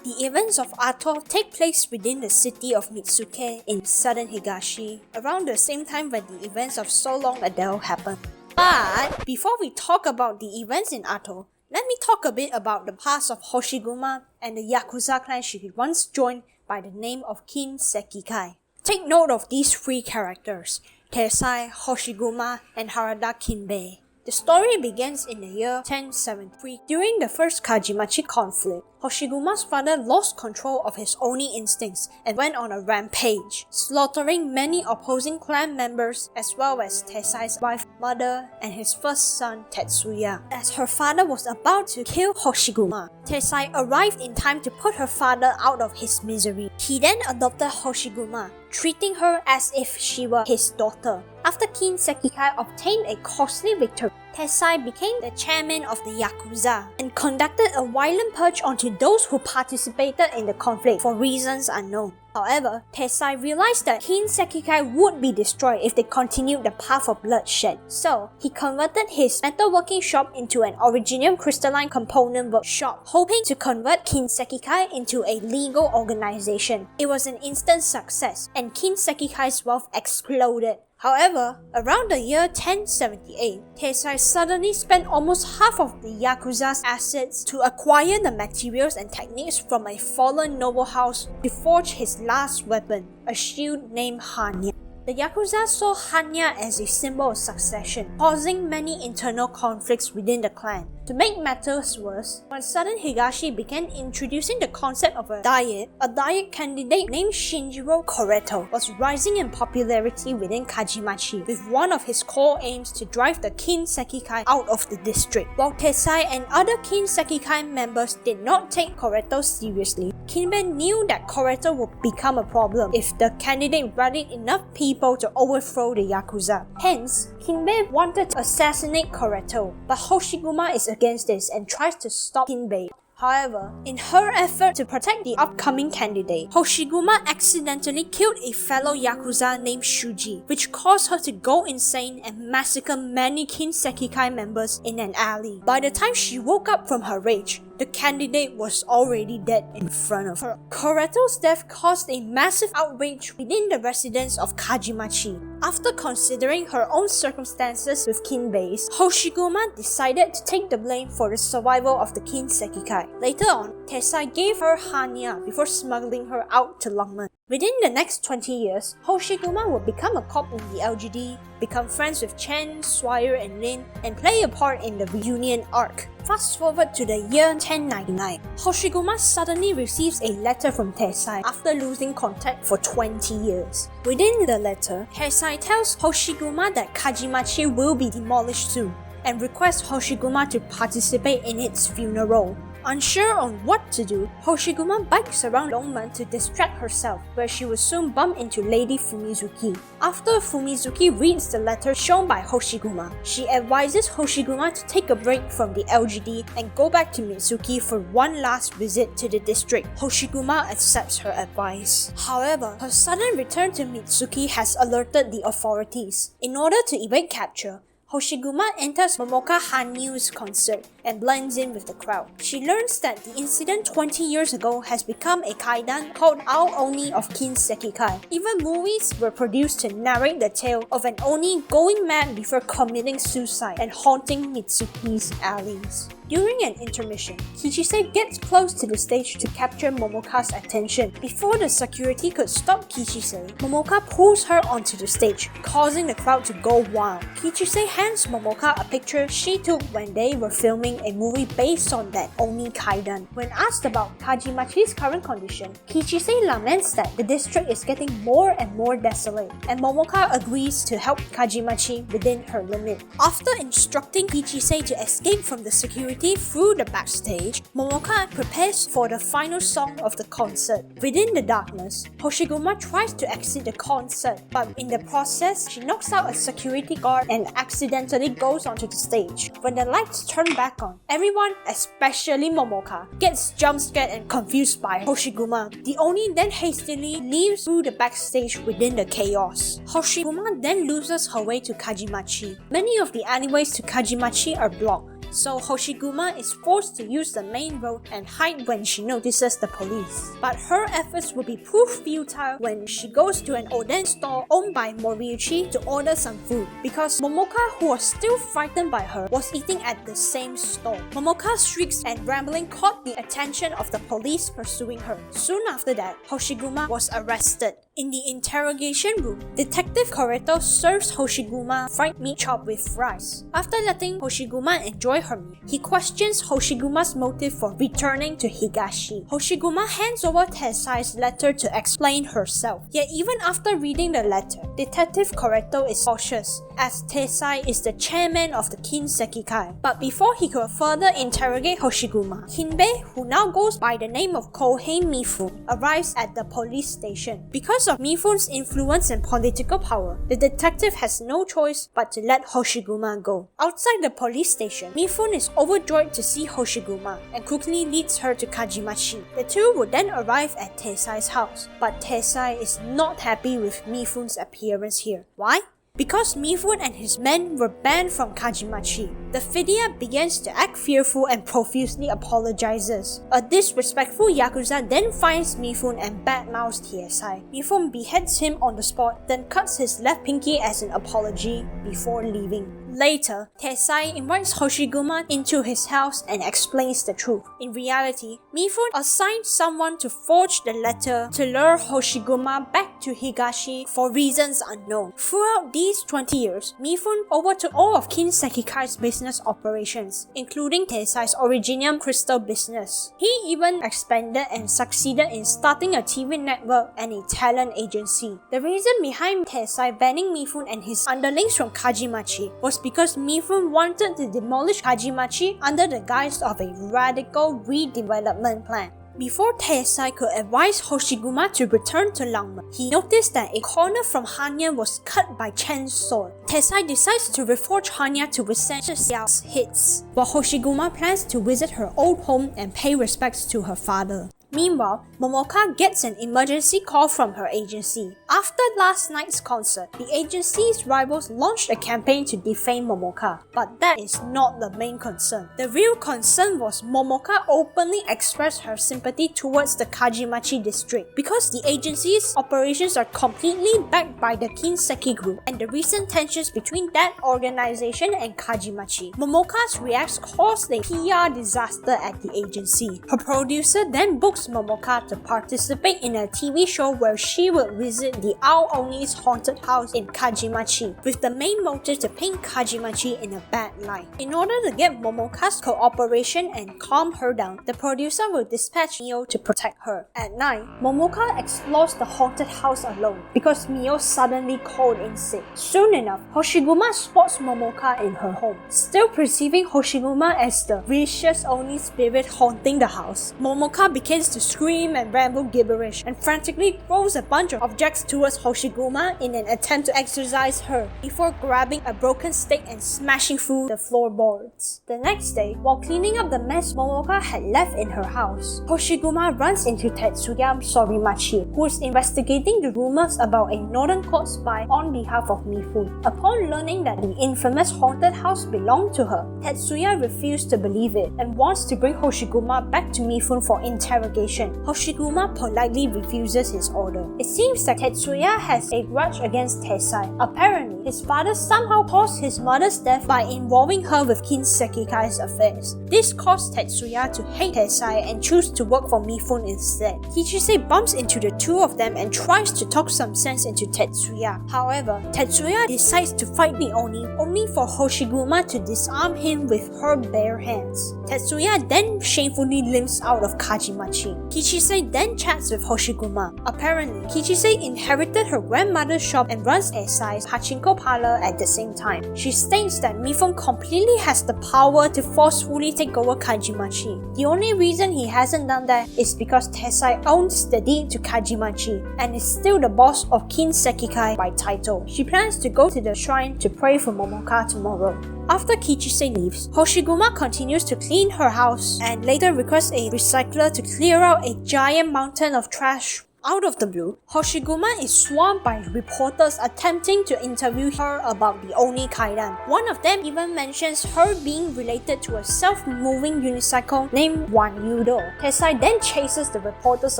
The events of Ato take place within the city of Mitsuke in southern Higashi, around the same time when the events of So Long Adele happen. But before we talk about the events in Ato, let me talk a bit about the past of Hoshiguma and the Yakuza clan she once joined by the name of Kin Sekikai. Take note of these three characters, Teisai, Hoshiguma, and Harada Kinbei. The story begins in the year 1073 during the first Kajimachi conflict. Hoshiguma's father lost control of his Oni instincts and went on a rampage, slaughtering many opposing clan members as well as Teisai's wife, mother, and his first son Tetsuya. As her father was about to kill Hoshiguma, Teisai arrived in time to put her father out of his misery. He then adopted Hoshiguma, treating her as if she were his daughter. After Kin Sekikai obtained a costly victory, Teisai became the chairman of the Yakuza and conducted a violent purge onto those who participated in the conflict for reasons unknown. However, Teisai realized that Kin Sekikai would be destroyed if they continued the path of bloodshed. So, he converted his metalworking shop into an Originium crystalline component workshop, hoping to convert Kin Sekikai into a legal organization. It was an instant success, and Kin Sekikai's wealth exploded. However, around the year 1078, Teisai suddenly spent almost half of the Yakuza's assets to acquire the materials and techniques from a fallen noble house to forge his last weapon, a shield named Hanya. The Yakuza saw Hanya as a symbol of succession, causing many internal conflicts within the clan. To make matters worse, when southern Higashi began introducing the concept of a diet candidate named Shinjiro Koreto was rising in popularity within Kajimachi, with one of his core aims to drive the Kin Sekikai out of the district. While Teisai and other Kin Sekikai members did not take Koreto seriously, Kinbei knew that Koreto would become a problem if the candidate rallied enough people to overthrow the Yakuza. Hence, Kinbei wanted to assassinate Koreto, but Hoshiguma is against this and tries to stop Kinbei. However, in her effort to protect the upcoming candidate, Hoshiguma accidentally killed a fellow Yakuza named Shuji, which caused her to go insane and massacre many Kin Sekikai members in an alley. By the time she woke up from her rage, the candidate was already dead in front of her. Koreto's death caused a massive outrage within the residents of Kajimachi. After considering her own circumstances with Kinbei's, Hoshiguma decided to take the blame for the survival of the Kin Sekikai. Later on, Teisai gave her Hanya before smuggling her out to Longmen. Within the next 20 years, Hoshiguma would become a cop in the LGD, become friends with Chen, Swire, and Lin, and play a part in the reunion arc. Fast forward to the year 1099. Hoshiguma suddenly receives a letter from Teisai after losing contact for 20 years. Within the letter, Teisai tells Hoshiguma that Kajimachi will be demolished soon, and requests Hoshiguma to participate in its funeral. Unsure on what to do, Hoshiguma bikes around Longmen to distract herself, where she will soon bump into Lady Fumizuki. After Fumizuki reads the letter shown by Hoshiguma, she advises Hoshiguma to take a break from the LGD and go back to Mitsuki for one last visit to the district. Hoshiguma accepts her advice. However, her sudden return to Mitsuki has alerted the authorities. In order to evade capture, Hoshiguma enters Momoka Hanyu's concert and blends in with the crowd. She learns that the incident 20 years ago has become a kaidan called Ao Oni of Kin Sekikai. Even movies were produced to narrate the tale of an Oni going mad before committing suicide and haunting Mitsuki's alleys. During an intermission, Kichisei gets close to the stage to capture Momoka's attention. Before the security could stop Kichisei, Momoka pulls her onto the stage, causing the crowd to go wild. Kichisei hands Momoka a picture she took when they were filming a movie based on that Oni Kaidan. When asked about Kajimachi's current condition, Kichisei laments that the district is getting more and more desolate, and Momoka agrees to help Kajimachi within her limit. After instructing Kichisei to escape from the security through the backstage, Momoka prepares for the final song of the concert. Within the darkness, Hoshiguma tries to exit the concert, but in the process, she knocks out a security guard and accidentally goes onto the stage. When the lights turn back on, everyone, especially Momoka, gets jump scared and confused by Hoshiguma. The Oni then hastily leaves through the backstage within the chaos. Hoshiguma then loses her way to Kajimachi. Many of the alleyways to Kajimachi are blocked, so Hoshiguma is forced to use the main road and hide when she notices the police. But her efforts will be proved futile when she goes to an oden store owned by Moriuchi to order some food, because Momoka, who was still frightened by her, was eating at the same store. Momoka's shrieks and rambling caught the attention of the police pursuing her. Soon after that, Hoshiguma was arrested. In the interrogation room, Detective Koreto serves Hoshiguma fried meat chop with rice. After letting Hoshiguma enjoy her meal, he questions Hoshiguma's motive for returning to Higashi. Hoshiguma hands over Tessai's letter to explain herself. Yet even after reading the letter, Detective Koreto is cautious, as Tessai is the chairman of the Kinseki Kai. But before he could further interrogate Hoshiguma, Kinbei, who now goes by the name of Kohei Mifune, arrives at the police station. Because of Mifune's influence and political power, the detective has no choice but to let Hoshiguma go. Outside the police station, Mifune is overjoyed to see Hoshiguma and quickly leads her to Kajimachi. The two would then arrive at Tessai's house, but Tessai is not happy with Mifune's appearance here. Why? Because Mifune and his men were banned from Kajimachi, the Fidia begins to act fearful and profusely apologizes. A disrespectful yakuza then finds Mifune and badmouths Tessai. Mifune beheads him on the spot, then cuts his left pinky as an apology before leaving. Later, Tessai invites Hoshiguma into his house and explains the truth. In reality, Mifune assigned someone to forge the letter to lure Hoshiguma back to Higashi for reasons unknown. Throughout these 20 years, Mifune overtook all of Kinseki Kai's business operations, including Tessai's Originium crystal business. He even expanded and succeeded in starting a TV network and a talent agency. The reason behind Tessai banning Mifune and his underlings from Kajimachi was because Mifune wanted to demolish Kajimachi under the guise of a radical redevelopment plan. Before Tessai could advise Hoshiguma to return to Langmen, he noticed that a corner from Hanya was cut by Chen's sword. Tessai decides to reforge Hanya to withstand Xiao's hits, while Hoshiguma plans to visit her old home and pay respects to her father. Meanwhile, Momoka gets an emergency call from her agency. After last night's concert, the agency's rivals launched a campaign to defame Momoka, but that is not the main concern. The real concern was Momoka openly expressed her sympathy towards the Kajimachi district because the agency's operations are completely backed by the Kinseki group and the recent tensions between that organization and Kajimachi. Momoka's reacts caused a PR disaster at the agency. Her producer then books Momoka to participate in a TV show where she would visit the Aoni's haunted house in Kajimachi, with the main motive to paint Kajimachi in a bad light. In order to get Momoka's cooperation and calm her down, the producer will dispatch Mio to protect her. At night, Momoka explores the haunted house alone because Mio suddenly called in sick. Soon enough, Hoshiguma spots Momoka in her home. Still perceiving Hoshiguma as the vicious Oni spirit haunting the house, Momoka begins to scream and ramble gibberish and frantically throws a bunch of objects towards Hoshiguma in an attempt to exorcise her before grabbing a broken stick and smashing through the floorboards. The next day, while cleaning up the mess Momoka had left in her house, Hoshiguma runs into Tetsuya Sorimachi, who is investigating the rumors about a Northern Court spy on behalf of Mifune. Upon learning that the infamous haunted house belonged to her, Tetsuya refused to believe it and wants to bring Hoshiguma back to Mifune for interrogation. Hoshiguma politely refuses his order. It seems that Tetsuya has a grudge against Tessai. Apparently, his father somehow caused his mother's death by involving her with Kinseki Kai's affairs. This caused Tetsuya to hate Tessai and choose to work for Mifune instead. Kichisei bumps into the two of them and tries to talk some sense into Tetsuya. However, Tetsuya decides to fight the Oni only for Hoshiguma to disarm him with her bare hands. Tetsuya then shamefully limps out of Kajimachi. Kichisei then chats with Hoshiguma. Apparently, Kichisei inherited her grandmother's shop and runs Tessai's pachinko parlor at the same time. She states that Mifune completely has the power to forcefully take over Kajimachi. The only reason he hasn't done that is because Tessai owns the deed to Kajimachi and is still the boss of Kinseki Kai by title. She plans to go to the shrine to pray for Momoka tomorrow. After Kichisei leaves, Hoshiguma continues to clean her house and later requests a recycler to clear out a giant mountain of trash Out of the blue, Hoshiguma is swarmed by reporters attempting to interview her about the Oni Kaidan. One of them even mentions her being related to a self-moving unicycle named Wanyudo. Tessai then chases the reporters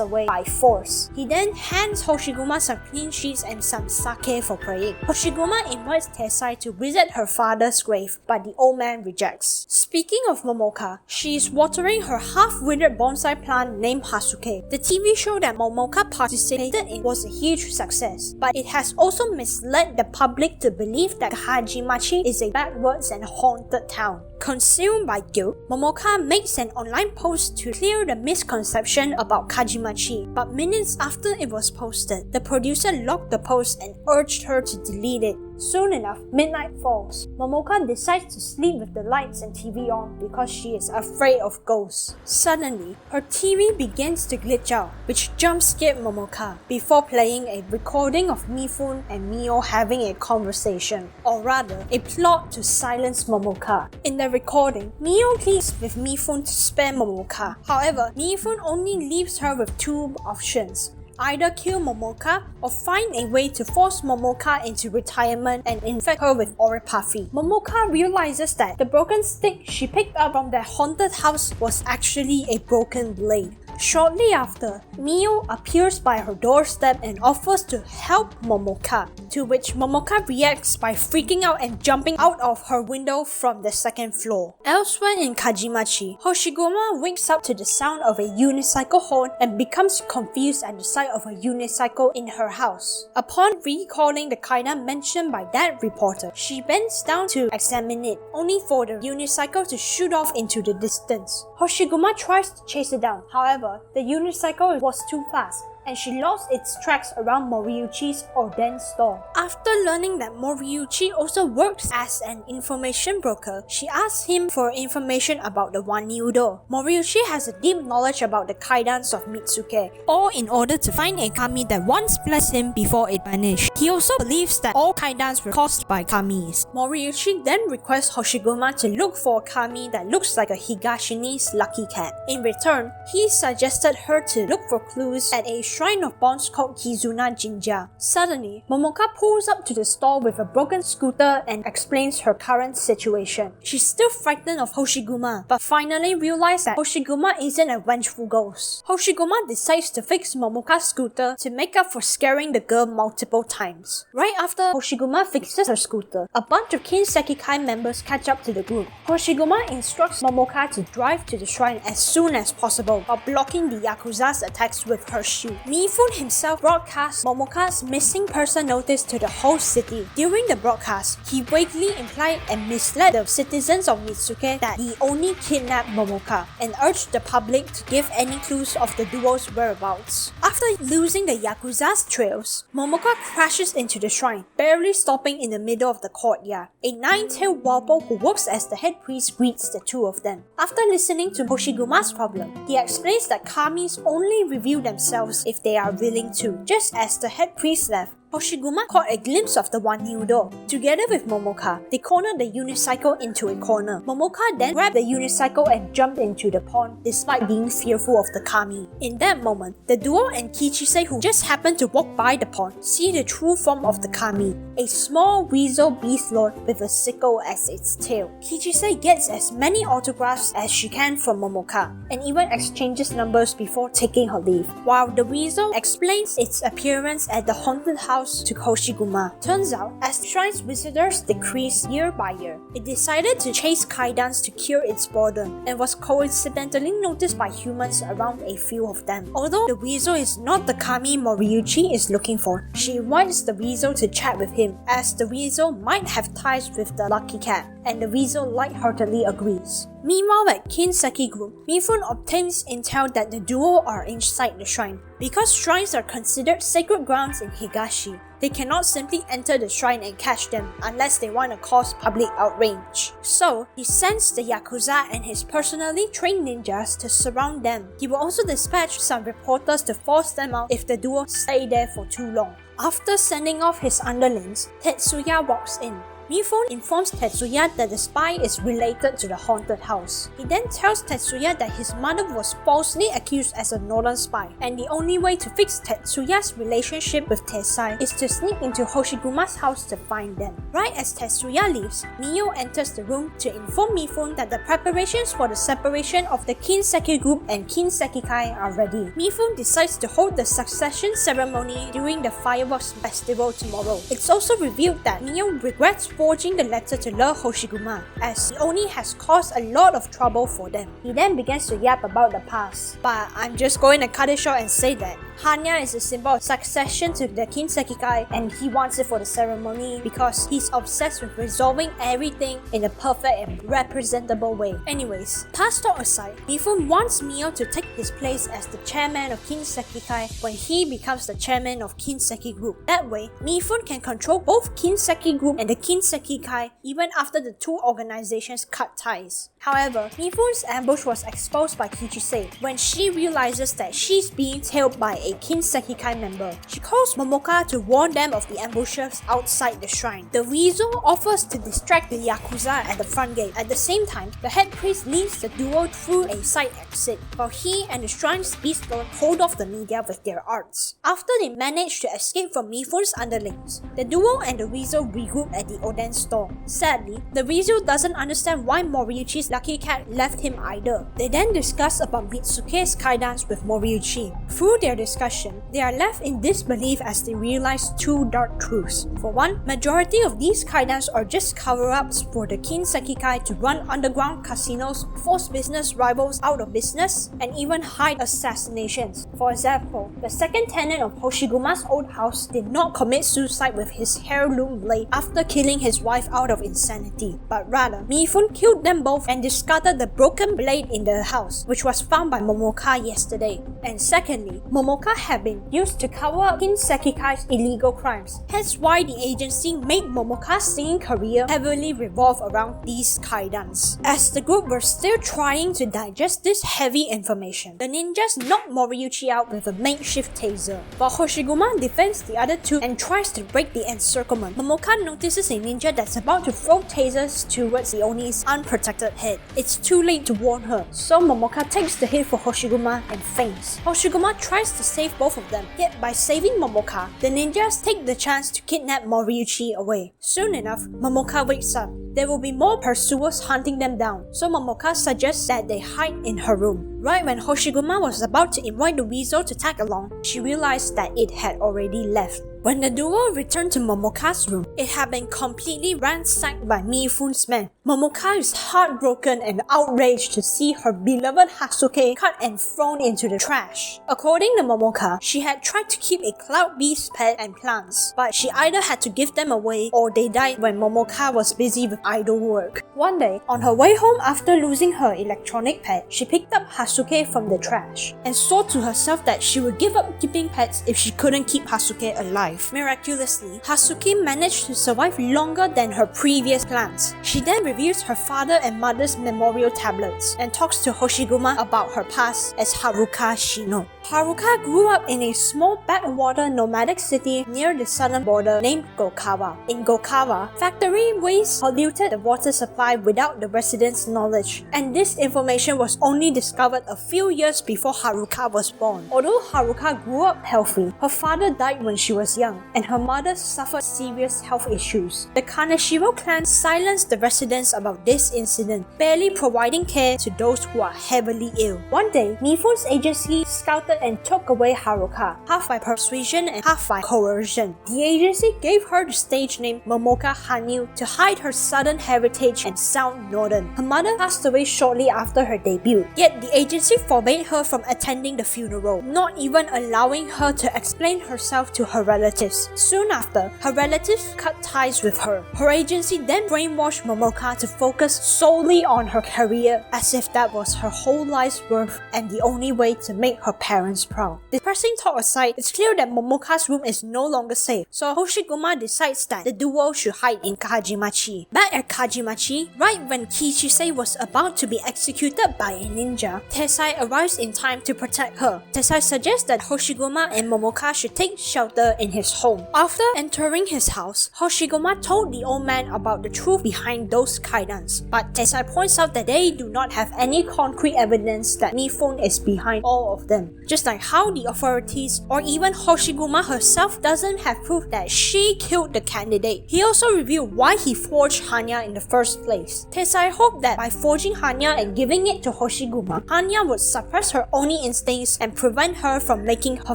away by force. He then hands Hoshiguma some clean sheets and some sake for praying. Hoshiguma invites Tessai to visit her father's grave, but the old man rejects. Speaking of Momoka, she is watering her half-withered bonsai plant named Hasuke. The TV show that Momoka participated in was a huge success, but it has also misled the public to believe that Kajimachi is a backwards and haunted town. Consumed by guilt, Momoka makes an online post to clear the misconception about Kajimachi, but minutes after it was posted, the producer locked the post and urged her to delete it. Soon enough, midnight falls. Momoka decides to sleep with the lights and TV on because she is afraid of ghosts. Suddenly, her TV begins to glitch out, which jump-scared Momoka, before playing a recording of Mifune and Mio having a conversation, or rather, a plot to silence Momoka. In the recording, Mio pleads with Mifune to spare Momoka. However, Mifune only leaves her with two options: either kill Momoka or find a way to force Momoka into retirement and infect her with Oripathy. Momoka realizes that the broken stick she picked up from that haunted house was actually a broken blade. Shortly after, Mio appears by her doorstep and offers to help Momoka, to which Momoka reacts by freaking out and jumping out of her window from the second floor. Elsewhere in Kajimachi, Hoshiguma wakes up to the sound of a unicycle horn and becomes confused at the sight of a unicycle in her house. Upon recalling the kaidan mentioned by that reporter, she bends down to examine it, only for the unicycle to shoot off into the distance. Hoshiguma tries to chase it down, however, the unicycle was too fast, and she lost its tracks around Moriuchi's Oden store. After learning that Moriuchi also works as an information broker, she asks him for information about the Wanyudo. Moriuchi has a deep knowledge about the kaidans of Mitsuke, all in order to find a kami that once blessed him before it vanished. He also believes that all kaidans were caused by kamis. Moriuchi then requests Hoshiguma to look for a kami that looks like a Higashini's lucky cat. In return, he suggested her to look for clues at a shrine of bonds called Kizuna Jinja. Suddenly, Momoka pulls up to the store with a broken scooter and explains her current situation. She's still frightened of Hoshiguma, but finally realizes that Hoshiguma isn't a vengeful ghost. Hoshiguma decides to fix Momoka's scooter to make up for scaring the girl multiple times. Right after Hoshiguma fixes her scooter, a bunch of Kinsekikai members catch up to the group. Hoshiguma instructs Momoka to drive to the shrine as soon as possible while blocking the Yakuza's attacks with her shield. Mifune himself broadcasts Momoka's missing person notice to the whole city. During the broadcast, he vaguely implied and misled the citizens of Mitsuke that he only kidnapped Momoka and urged the public to give any clues of the duo's whereabouts. After losing the Yakuza's trails, Momoka crashes into the shrine, barely stopping in the middle of the courtyard. A nine-tailed Walpo who works as the head priest greets the two of them. After listening to Hoshiguma's problem, he explains that kamis only reveal themselves if they are willing to. Just as the head priest left, Hoshiguma caught a glimpse of the Wanyudo. Together with Momoka, they cornered the unicycle into a corner. Momoka then grabbed the unicycle and jumped into the pond despite being fearful of the kami. In that moment, the duo and Kichisei, who just happened to walk by the pond, see the true form of the kami, a small weasel beast lord with a sickle as its tail. Kichisei gets as many autographs as she can from Momoka and even exchanges numbers before taking her leave, while the weasel explains its appearance at the haunted house to Hoshiguma. Turns out, as the shrine's visitors decreased year by year, it decided to chase kaidans to cure its boredom and was coincidentally noticed by humans around a few of them. Although the weasel is not the kami Moriuchi is looking for, she invites the weasel to chat with him, as the weasel might have ties with the lucky cat, and the weasel lightheartedly agrees. Meanwhile, at Kinseki Group, Mifune obtains intel that the duo are inside the shrine. Because shrines are considered sacred grounds in Higashi, they cannot simply enter the shrine and catch them unless they want to cause public outrage. So, he sends the Yakuza and his personally trained ninjas to surround them. He will also dispatch some reporters to force them out if the duo stay there for too long. After sending off his underlings, Tetsuya walks in. Mifune informs Tetsuya that the spy is related to the haunted house. He then tells Tetsuya that his mother was falsely accused as a northern spy, and the only way to fix Tetsuya's relationship with Tessai is to sneak into Hoshiguma's house to find them. Right as Tetsuya leaves, Mio enters the room to inform Mifune that the preparations for the separation of the Kinseki group and Kinsekikai are ready. Mifune decides to hold the succession ceremony during the fireworks festival tomorrow. It's also revealed that Mio regrets forging the letter to Lord Hoshiguma, as he only has caused a lot of trouble for them. He then begins to yap about the past, but I'm just going to cut it short and say that Hanya is a symbol of succession to the Kinsekikai, and he wants it for the ceremony because he's obsessed with resolving everything in a perfect and representable way. Anyways, past talk aside, Mifune wants Mio to take his place as the chairman of Kinsekikai when he becomes the chairman of Kinseki Group. That way, Mifune can control both Kinseki Group and the Kinsekikai even after the two organizations cut ties. However, Mifune's ambush was exposed by Kichisei when she realizes that she's being tailed by a Kinsekikai member. She calls Momoka to warn them of the ambushers outside the shrine. The Weasel offers to distract the yakuza at the front gate. At the same time, the head priest leads the duo through a side exit, while he and the shrine's beast lord hold off the media with their arts. After they manage to escape from Mifune's underlings, the duo and the Weasel regroup at the Oden store. Sadly, the Weasel doesn't understand why Moriuchi's lucky cat left him either. They then discuss about Mitsuke's kaidans with Moriuchi. Through their discussion, they are left in disbelief as they realize two dark truths. For one, majority of these kaidans are just cover-ups for the Kinsekikai to run underground casinos, force business rivals out of business, and even hide assassinations. For example, the second tenant of Hoshiguma's old house did not commit suicide with his heirloom blade after killing his wife out of insanity, but rather, Mifune killed them both and discarded the broken blade in the house, which was found by Momoka yesterday. And secondly, Momoka had been used to cover up Kinsekikai's illegal crimes, hence why the agency made Momoka's singing career heavily revolve around these kaidans. As the group were still trying to digest this heavy information, the ninjas knocked Moriuchi out with a makeshift taser. While Hoshiguma defends the other two and tries to break the encirclement, Momoka notices a ninja that's about to throw tasers towards the Oni's unprotected head. It's too late to warn her, so Momoka takes the hit for Hoshiguma and faints. Hoshiguma tries to save both of them, yet by saving Momoka, the ninjas take the chance to kidnap Moriuchi away. Soon enough, Momoka wakes up. There will be more pursuers hunting them down, so Momoka suggests that they hide in her room. Right when Hoshiguma was about to invite the Weasel to tag along, she realized that it had already left. When the duo returned to Momoka's room, it had been completely ransacked by Mifune's men. Momoka is heartbroken and outraged to see her beloved Hasuke cut and thrown into the trash. According to Momoka, she had tried to keep a cloud beast pet and plants, but she either had to give them away or they died when Momoka was busy with idol work. One day, on her way home after losing her electronic pet, she picked up Hasuke from the trash and swore to herself that she would give up keeping pets if she couldn't keep Hasuke alive. Miraculously, Hasuke managed to survive longer than her previous plans. She then reveals her father and mother's memorial tablets and talks to Hoshiguma about her past as Haruka Shino. Haruka grew up in a small backwater nomadic city near the southern border named Gokawa. In Gokawa, factory waste polluted the water supply without the residents' knowledge, and this information was only discovered a few years before Haruka was born. Although Haruka grew up healthy, her father died when she was young, and her mother suffered serious health issues. The Kaneshiro clan silenced the residents about this incident, barely providing care to those who are heavily ill. One day, Mifune's agency scouted and took away Haruka, half by persuasion and half by coercion. The agency gave her the stage name Momoka Hanyu to hide her southern heritage and sound northern. Her mother passed away shortly after her debut, yet the agency forbade her from attending the funeral, not even allowing her to explain herself to her relatives. Soon after, her relatives cut ties with her. Her agency then brainwashed Momoka to focus solely on her career, as if that was her whole life's worth and the only way to make her parents proud. Depressing talk aside, it's clear that Momoka's room is no longer safe, so Hoshiguma decides that the duo should hide in Kahajimachi. Back at Kajimachi, right when Kichisei was about to be executed by a ninja, Tessai arrives in time to protect her. Tessai suggests that Hoshiguma and Momoka should take shelter in his home. After entering his house, Hoshiguma told the old man about the truth behind those kaidans, but Tessai points out that they do not have any concrete evidence that Mifune is behind all of them. Just like how the authorities or even Hoshiguma herself doesn't have proof that she killed the candidate. He also revealed why he forged Hanya in the first place. Tessai hoped that by forging Hanya and giving it to Hoshiguma, Hanya would suppress her Oni instincts and prevent her from making her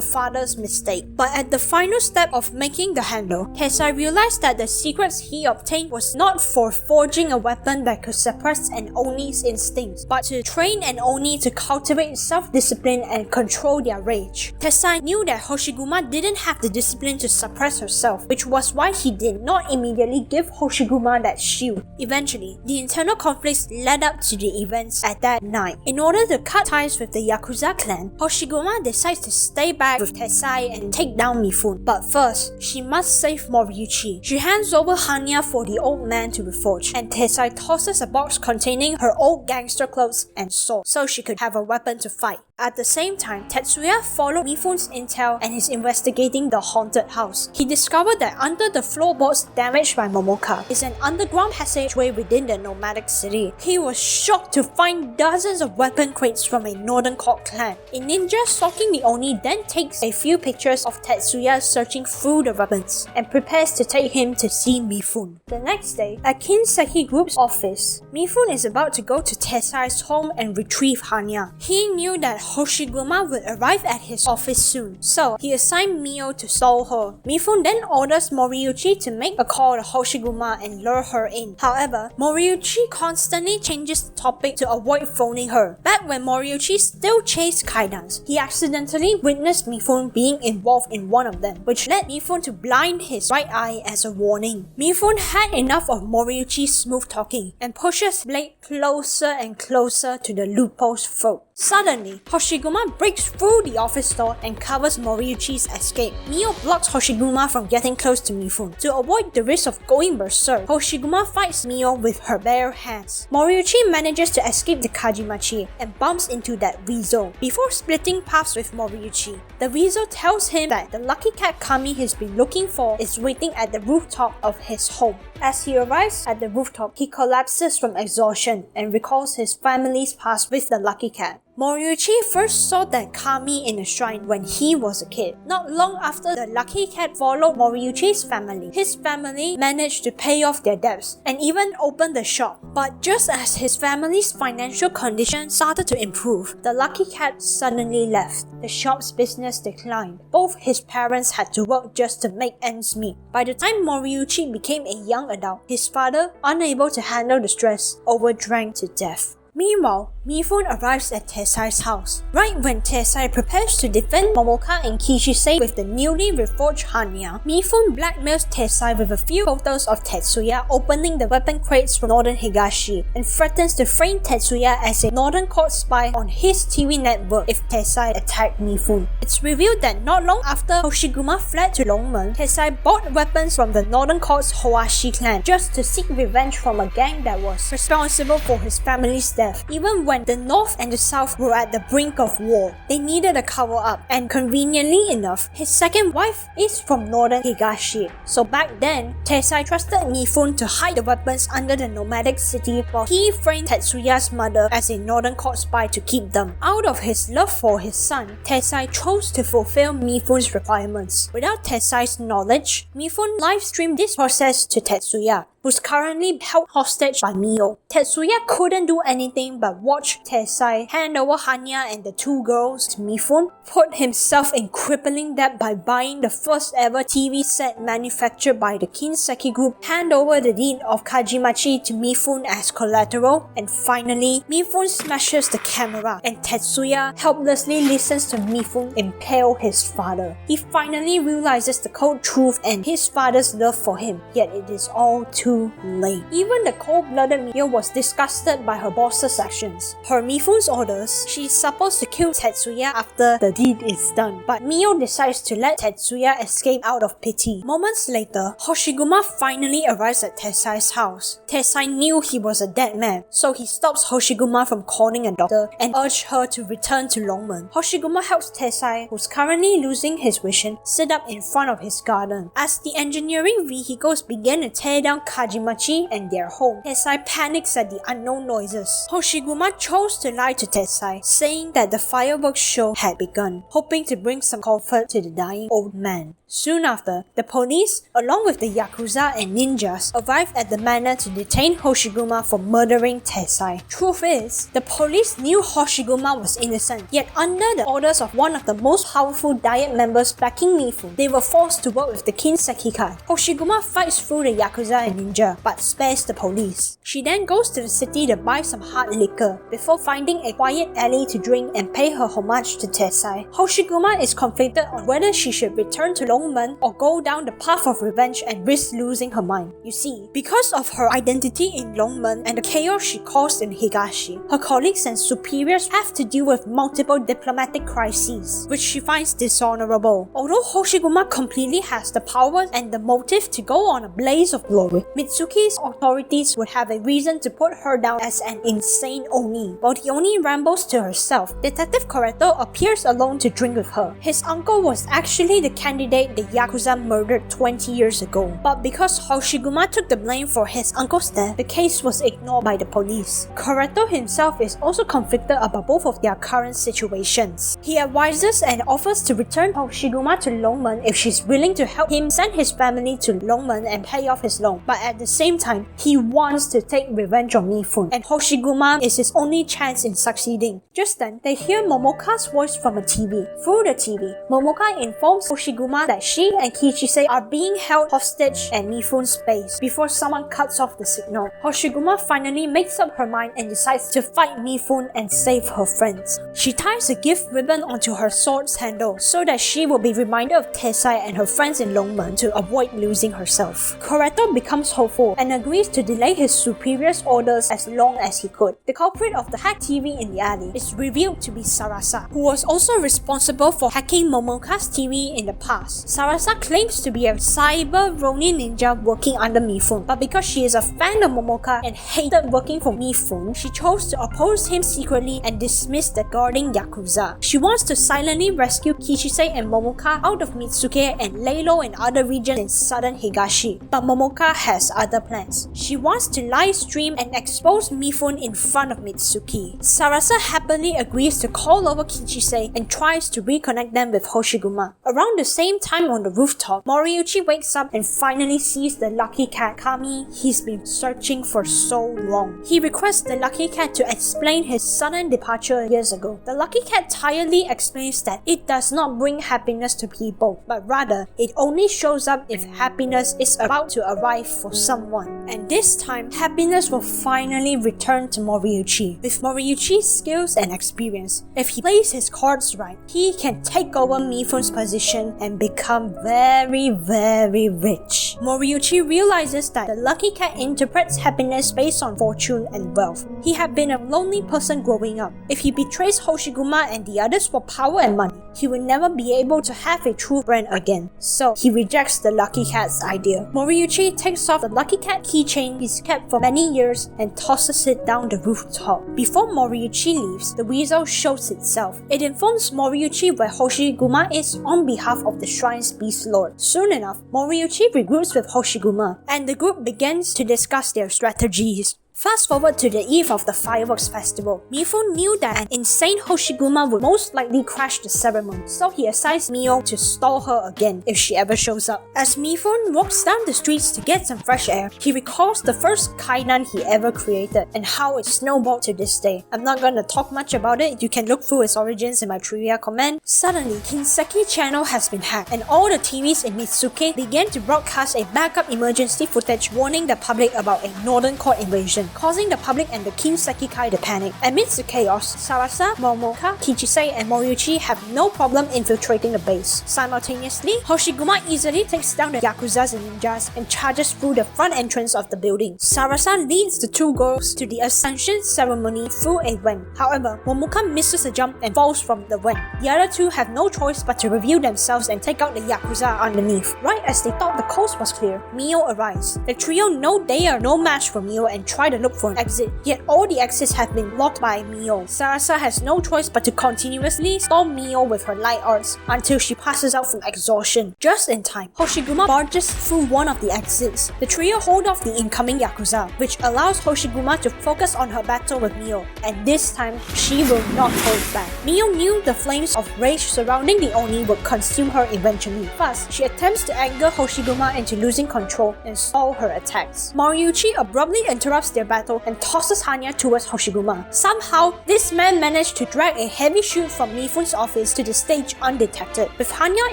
father's mistake. But at the final step of making the handle, Tessai realized that the secrets he obtained was not for forging a weapon that could suppress an Oni's instincts, but to train an Oni to cultivate self-discipline and control their rage. Tessai knew that Hoshiguma didn't have the discipline to suppress herself, which was why he did not immediately give Hoshiguma that shield. Eventually, the internal conflicts led up to the events at that night. In order to cut ties with the Yakuza clan, Hoshiguma decides to stay back with Tessai and take down Mifune. But first, she must save Moriuchi. She hands over Hanya for the old man to reforge, and Tessai tosses a box containing her old gangster clothes and sword so she could have a weapon to fight. At the same time, Tetsuya followed Mifune's intel and is investigating the haunted house. He discovered that under the floorboards damaged by Momoka is an underground passageway within the nomadic city. He was shocked to find dozens of weapon crates from a northern court clan. A ninja stalking the Oni then takes a few pictures of Tetsuya searching through the weapons and prepares to take him to see Mifune. The next day, at Kinseki Group's office, Mifune is about to go to Tessai's home and retrieve Hanya. He knew that Hoshiguma would arrive at his office soon, so he assigned Mio to stall her. Mifune then orders Moriuchi to make a call to Hoshiguma and lure her in. However, Moriuchi constantly changes the topic to avoid phoning her. Back when Moriuchi still chased kaidans, he accidentally witnessed Mifune being involved in one of them, which led Mifune to blind his right eye as a warning. Mifune had enough of Moriuchi's smooth talking and pushes blade closer and closer to the lupo's throat. Suddenly, Hoshiguma breaks through the office door and covers Moriuchi's escape. Mio blocks Hoshiguma from getting close to Mifune. To avoid the risk of going berserk, Hoshiguma fights Mio with her bare hands. Moriuchi manages to escape the Kajimachi and bumps into that Rizzo before splitting paths with Moriuchi. The Rizzo tells him that the lucky cat Kami he's been looking for is waiting at the rooftop of his home. As he arrives at the rooftop, he collapses from exhaustion and recalls his family's past with the lucky cat. Moriuchi first saw that Kami in a shrine when he was a kid. Not long after the lucky cat followed Moriuchi's family, his family managed to pay off their debts and even open the shop. But just as his family's financial condition started to improve, the lucky cat suddenly left. The shop's business declined. Both his parents had to work just to make ends meet. By the time Moriuchi became a young adult, his father, unable to handle the stress, overdrank to death. Meanwhile, Mifune arrives at Tessai's house. Right when Tessai prepares to defend Momoka and Kichisei with the newly reforged Hanya, Mifune blackmails Tessai with a few photos of Tetsuya opening the weapon crates from Northern Higashi and threatens to frame Tetsuya as a Northern Court spy on his TV network if Tessai attacked Mifune. It's revealed that not long after Hoshiguma fled to Longmen, Tessai bought weapons from the Northern Court's Hoashi clan just to seek revenge from a gang that was responsible for his family's death. Even when the North and the South were at the brink of war, they needed a cover-up, and conveniently enough, his second wife is from Northern Higashi. So back then, Tessai trusted Mifune to hide the weapons under the nomadic city while he framed Tetsuya's mother as a Northern Court spy to keep them. Out of his love for his son, Tessai chose to fulfill Mifune's requirements. Without Tessai's knowledge, Mifune live-streamed this process to Tetsuya, who's currently held hostage by Mio. Tetsuya couldn't do anything but watch Tessai hand over Hanya and the two girls to Mifune, put himself in crippling debt by buying the first ever TV set manufactured by the Kinseki Group, hand over the deed of Kajimachi to Mifune as collateral, and finally, Mifune smashes the camera and Tetsuya helplessly listens to Mifune impale his father. He finally realizes the cold truth and his father's love for him, yet it is all too too late. Even the cold-blooded Mio was disgusted by her boss's actions. Per Mifune's orders, she's supposed to kill Tetsuya after the deed is done, but Mio decides to let Tetsuya escape out of pity. Moments later, Hoshiguma finally arrives at Tessai's house. Tessai knew he was a dead man, so he stops Hoshiguma from calling a doctor and urged her to return to Longmen. Hoshiguma helps Tessai, who's currently losing his vision, sit up in front of his garden. As the engineering vehicles begin to tear down Kajimachi and their home, Tessai panics at the unknown noises. Hoshiguma chose to lie to Tessai, saying that the fireworks show had begun, hoping to bring some comfort to the dying old man. Soon after, the police, along with the yakuza and ninjas, arrived at the manor to detain Hoshiguma for murdering Tessai. Truth is, the police knew Hoshiguma was innocent, yet under the orders of one of the most powerful Diet members backing Mifune, they were forced to work with the Kinseki clan. Hoshiguma fights through the yakuza and ninja, but spares the police. She then goes to the city to buy some hard liquor, before finding a quiet alley to drink and pay her homage to Tessai. Hoshiguma is conflicted on whether she should return to Longmen or go down the path of revenge and risk losing her mind. You see, because of her identity in Longmen and the chaos she caused in Higashi, her colleagues and superiors have to deal with multiple diplomatic crises, which she finds dishonorable. Although Hoshiguma completely has the power and the motive to go on a blaze of glory, Mitsuki's authorities would have a reason to put her down as an insane Oni. While the Oni rambles to herself, Detective Koreto appears alone to drink with her. His uncle was actually the candidate the yakuza murdered 20 years ago, but because Hoshiguma took the blame for his uncle's death, the case was ignored by the police. Koreto himself is also conflicted about both of their current situations. He advises and offers to return Hoshiguma to Longmen if she's willing to help him send his family to Longmen and pay off his loan, but at the same time, he wants to take revenge on Mifune, and Hoshiguma is his only chance in succeeding. Just then, they hear Momoka's voice from a TV. Through the TV, Momoka informs Hoshiguma that she and Kichisei are being held hostage at Mifune's base before someone cuts off the signal. Hoshiguma finally makes up her mind and decides to fight Mifune and save her friends. She ties a gift ribbon onto her sword's handle so that she will be reminded of Tessai and her friends in Longmen to avoid losing herself. Koreto becomes hopeful and agrees to delay his superior's orders as long as he could. The culprit of the hacked TV in the alley is revealed to be Sarasa, who was also responsible for hacking Momoka's TV in the past. Sarasa claims to be a cyber Ronin ninja working under Mifune, but because she is a fan of Momoka and hated working for Mifune, she chose to oppose him secretly and dismiss the guarding yakuza. She wants to silently rescue Kichisei and Momoka out of Mitsuke and lay low in other regions in southern Higashi, but Momoka has other plans. She wants to live stream and expose Mifune in front of Mitsuki. Sarasa happily agrees to call over Kichisei and tries to reconnect them with Hoshiguma. Around the same time on the rooftop, Moriuchi wakes up and finally sees the lucky cat Kami he's been searching for so long. He requests the lucky cat to explain his sudden departure years ago. The lucky cat tiredly explains that it does not bring happiness to people, but rather it only shows up if happiness is about to arrive for someone. And this time, happiness will finally return to Moriuchi. With Moriuchi's skills and experience, if he plays his cards right, he can take over Mifune's position and become very rich. Moriuchi realizes that the lucky cat interprets happiness based on fortune and wealth. He had been a lonely person growing up. If he betrays Hoshiguma and the others for power and money, he will never be able to have a true friend again. So he rejects the lucky cat's idea. Moriuchi takes off the lucky cat keychain he's kept for many years and tosses it down the rooftop. Before Moriuchi leaves, the weasel shows itself. It informs Moriuchi where Hoshiguma is on behalf of the shrine's beast lord. Soon enough, Moriuchi regroups with Hoshiguma, and the group begins to discuss their strategies. Fast forward to the eve of the fireworks festival. Mifune knew that an insane Hoshiguma would most likely crash the ceremony, so he assigns Mio to stall her again if she ever shows up. As Mifune walks down the streets to get some fresh air, he recalls the first kainan he ever created and how it snowballed to this day. I'm not gonna talk much about it, you can look through its origins in my trivia comment. Suddenly, Kinseki channel has been hacked and all the TVs in Mitsuke began to broadcast a backup emergency footage warning the public about a northern court invasion. causing the public and the Kinseki Kai to panic. Amidst the chaos, Sarasa, Momoka, Kichisei, and Moriuchi have no problem infiltrating the base. Simultaneously, Hoshiguma easily takes down the yakuzas and ninjas and charges through the front entrance of the building. Sarasa leads the two girls to the ascension ceremony through a wen. However, Momoka misses a jump and falls from the wen. The other two have no choice but to reveal themselves and take out the yakuza underneath. Right as they thought the coast was clear, Mio arrives. The trio know they are no match for Mio and try to look for an exit, yet all the exits have been blocked by Mio. Sarasa has no choice but to continuously storm Mio with her light arts until she passes out from exhaustion. Just in time, Hoshiguma barges through one of the exits. The trio hold off the incoming yakuza, which allows Hoshiguma to focus on her battle with Mio, and this time she will not hold back. Mio knew the flames of rage surrounding the Oni would consume her eventually. First, she attempts to anger Hoshiguma into losing control and stall her attacks. Moriuchi abruptly interrupts their battle and tosses Hanya towards Hoshiguma. Somehow, this man managed to drag a heavy shield from Mifun's office to the stage undetected. With Hanya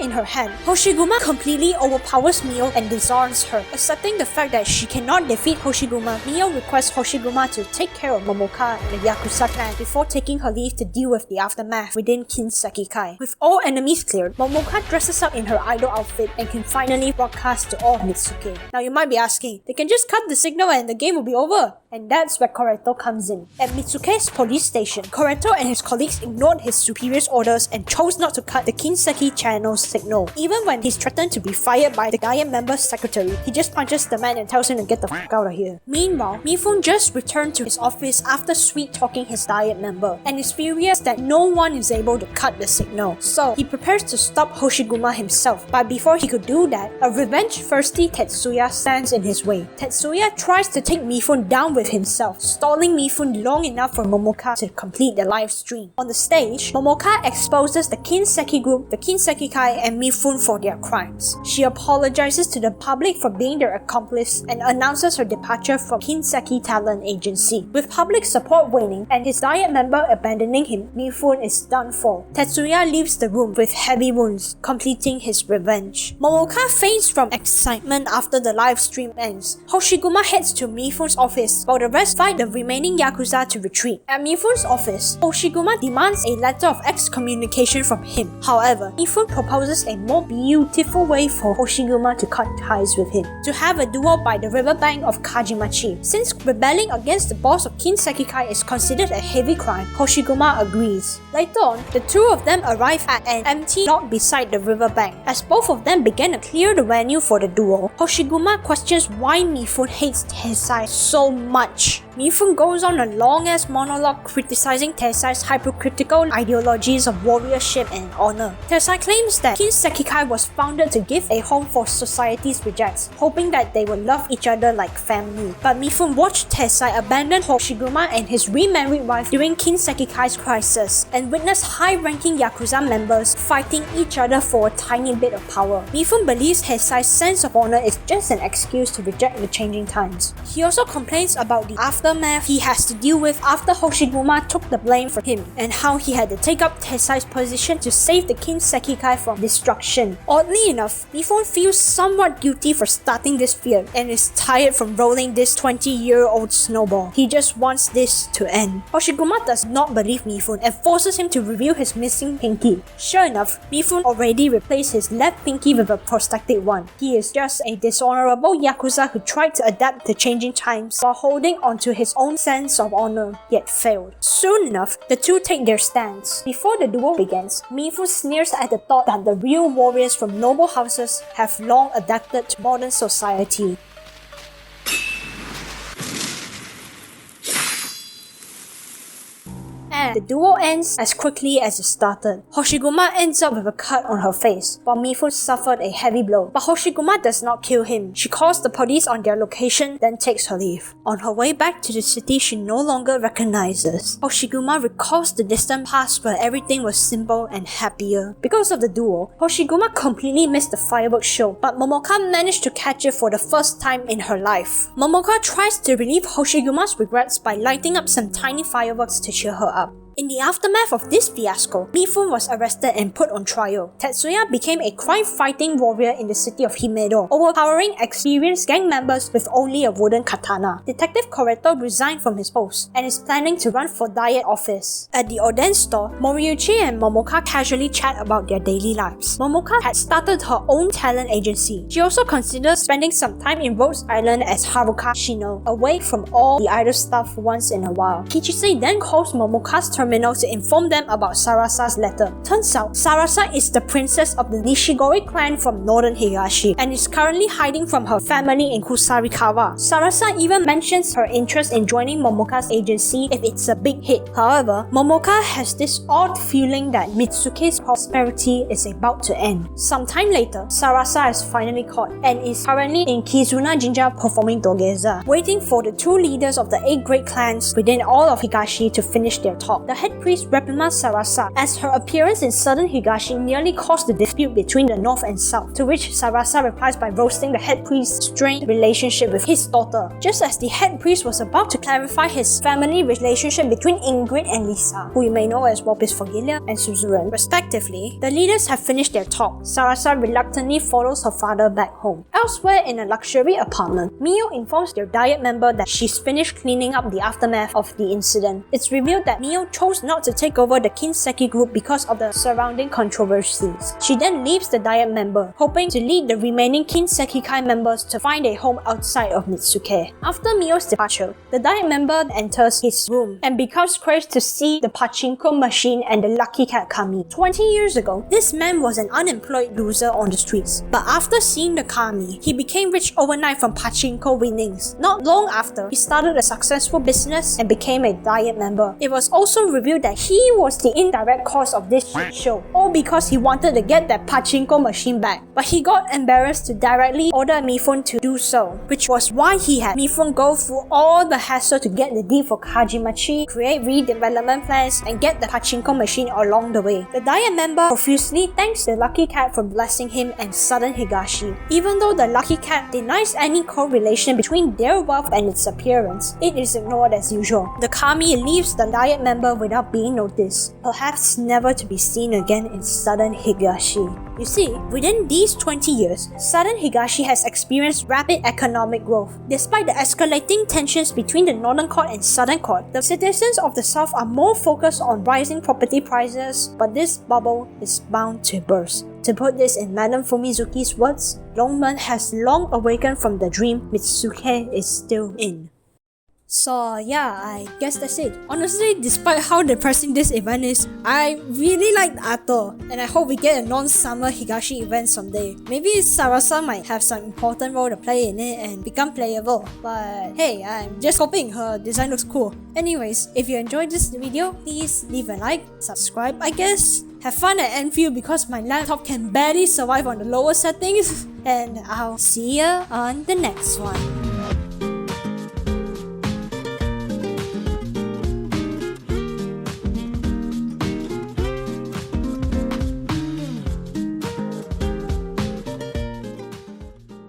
in her hand, Hoshiguma completely overpowers Mio and disarms her. Accepting the fact that she cannot defeat Hoshiguma, Mio requests Hoshiguma to take care of Momoka and the Yakuza clan before taking her leave to deal with the aftermath within Kinseki Kai. With all enemies cleared, Momoka dresses up in her idol outfit and can finally broadcast to all Mitsuke. Now you might be asking, they can just cut the signal and the game will be over. And that's where Koreto comes in. At Mitsuke's police station, Koreto and his colleagues ignored his superior's orders and chose not to cut the Kinseki channel's signal. Even when he's threatened to be fired by the Diet member's secretary, he just punches the man and tells him to get the fuck out of here. Meanwhile, Mifun just returned to his office after sweet-talking his Diet member and is furious that no one is able to cut the signal. So, he prepares to stop Hoshiguma himself, but before he could do that, a revenge-thirsty Tetsuya stands in his way. Tetsuya tries to take Mifun down with himself, stalling Mifun long enough for Momoka to complete the live stream. On the stage, Momoka exposes the Kinseki group, the Kinseki Kai, and Mifun for their crimes. She apologizes to the public for being their accomplice and announces her departure from Kinseki Talent Agency. With public support waning and his Diet member abandoning him, Mifun is done for. Tetsuya leaves the room with heavy wounds, completing his revenge. Momoka faints from excitement after the live stream ends. Hoshiguma heads to Mifun's office while the rest fight the remaining Yakuza to retreat. At Mifun's office, Hoshiguma demands a letter of excommunication from him. However, Mifun proposes a more beautiful way for Hoshiguma to cut ties with him. To have a duel by the riverbank of Kajimachi. Since rebelling against the boss of Kinseki Kai is considered a heavy crime, Hoshiguma agrees. Later on, the two of them arrive at an empty lot beside the riverbank. As both of them begin to clear the venue for the duel, Hoshiguma questions why Mifun hates Teisai so much. Mifun goes on a long-ass monologue criticizing Teisai's hypocritical ideologies of warriorship and honor. Teisai claims that Kinseki Kai was founded to give a home for society's rejects, hoping that they would love each other like family. But Mifun watched Teisai abandon Hoshiguma and his remarried wife during Kinseki Kai's crisis and witnessed high-ranking Yakuza members fighting each other for a tiny bit of power. Mifun believes Teisai's sense of honor is just an excuse to reject the changing times. He also complains about the aftermath he has to deal with after Hoshiguma took the blame for him and how he had to take up Teisai's position to save the Kinseki Kai from destruction. Oddly enough, Mifun feels somewhat guilty for starting this feud and is tired from rolling this 20-year-old snowball. He just wants this to end. Hoshiguma does not believe Mifun and forces him to reveal his missing pinky. Sure enough, Mifun already replaced his left pinky with a prosthetic one. He is just a dishonorable Yakuza who tried to adapt to changing times while holding onto his own sense of honor, yet failed. Soon enough, the two take their stance. Before the duel begins, Mifun sneers at the thought that the real warriors from noble houses have long adapted to modern society. And the duel ends as quickly as it started. Hoshiguma ends up with a cut on her face, while Mifun suffered a heavy blow. But Hoshiguma does not kill him. She calls the police on their location, then takes her leave. On her way back to the city she no longer recognizes, Hoshiguma recalls the distant past where everything was simple and happier. Because of the duel, Hoshiguma completely missed the fireworks show, but Momoka managed to catch it for the first time in her life. Momoka tries to relieve Hoshiguma's regrets by lighting up some tiny fireworks to cheer her up. In the aftermath of this fiasco, Mifune was arrested and put on trial. Tetsuya became a crime-fighting warrior in the city of Himedo, overpowering experienced gang members with only a wooden katana. Detective Koreto resigned from his post and is planning to run for diet office. At the Oden store, Moriuchi and Momoka casually chat about their daily lives. Momoka had started her own talent agency. She also considered spending some time in Rhodes Island as Haruka Shino, away from all the idol stuff once in a while. Kichisei then calls Momoka's terminal to inform them about Sarasa's letter. Turns out, Sarasa is the princess of the Nishigori clan from northern Higashi and is currently hiding from her family in Kusarikawa. Sarasa even mentions her interest in joining Momoka's agency if it's a big hit. However, Momoka has this odd feeling that Mitsuke's prosperity is about to end. Sometime later, Sarasa is finally caught and is currently in Kizuna Jinja performing dogeza, waiting for the two leaders of the 8 great clans within all of Higashi to finish their talk. The head priest reprimands Sarasa as her appearance in southern Higashi nearly caused the dispute between the north and south, to which Sarasa replies by roasting the head priest's strained relationship with his daughter. Just as the head priest was about to clarify his family relationship between Ingrid and Lisa, who you may know as Wopis Forgilia and Suzuran, respectively, the leaders have finished their talk. Sarasa reluctantly follows her father back home. Elsewhere in a luxury apartment, Mio informs their diet member that she's finished cleaning up the aftermath of the incident. It's revealed that Mio chose not to take over the Kinseki group because of the surrounding controversies. She then leaves the diet member, hoping to lead the remaining Kinsekikai members to find a home outside of Mitsuke. After Mio's departure, the diet member enters his room and becomes crazed to see the pachinko machine and the lucky cat Kami. 20 years ago, this man was an unemployed loser on the streets, but after seeing the Kami, he became rich overnight from pachinko winnings. Not long after, he started a successful business and became a diet member. It was also revealed that he was the indirect cause of this shit show, all because he wanted to get that pachinko machine back. But he got embarrassed to directly order Mifune to do so, which was why he had Mifune go through all the hassle to get the deed for Kajimachi, create redevelopment plans, and get the pachinko machine along the way. The diet member profusely thanks the lucky cat for blessing him and southern Higashi. Even though the lucky cat denies any correlation between their wealth and its appearance, it is ignored as usual. The Kami leaves the diet member without being noticed, perhaps never to be seen again in southern Higashi. You see, within these 20 years, southern Higashi has experienced rapid economic growth. Despite the escalating tensions between the northern court and southern court, the citizens of the south are more focused on rising property prices, but this bubble is bound to burst. To put this in Madame Fumizuki's words, Longman has long awakened from the dream Mitsuke is still in. So yeah, I guess that's it. Honestly, despite how depressing this event is, I really liked Ato, and I hope we get a non-summer Higashi event someday. Maybe Sarasa might have some important role to play in it and become playable, but hey, I'm just hoping her design looks cool. Anyways, if you enjoyed this video, please leave a like, subscribe I guess. Have fun at Enfield because my laptop can barely survive on the lower settings, and I'll see ya on the next one.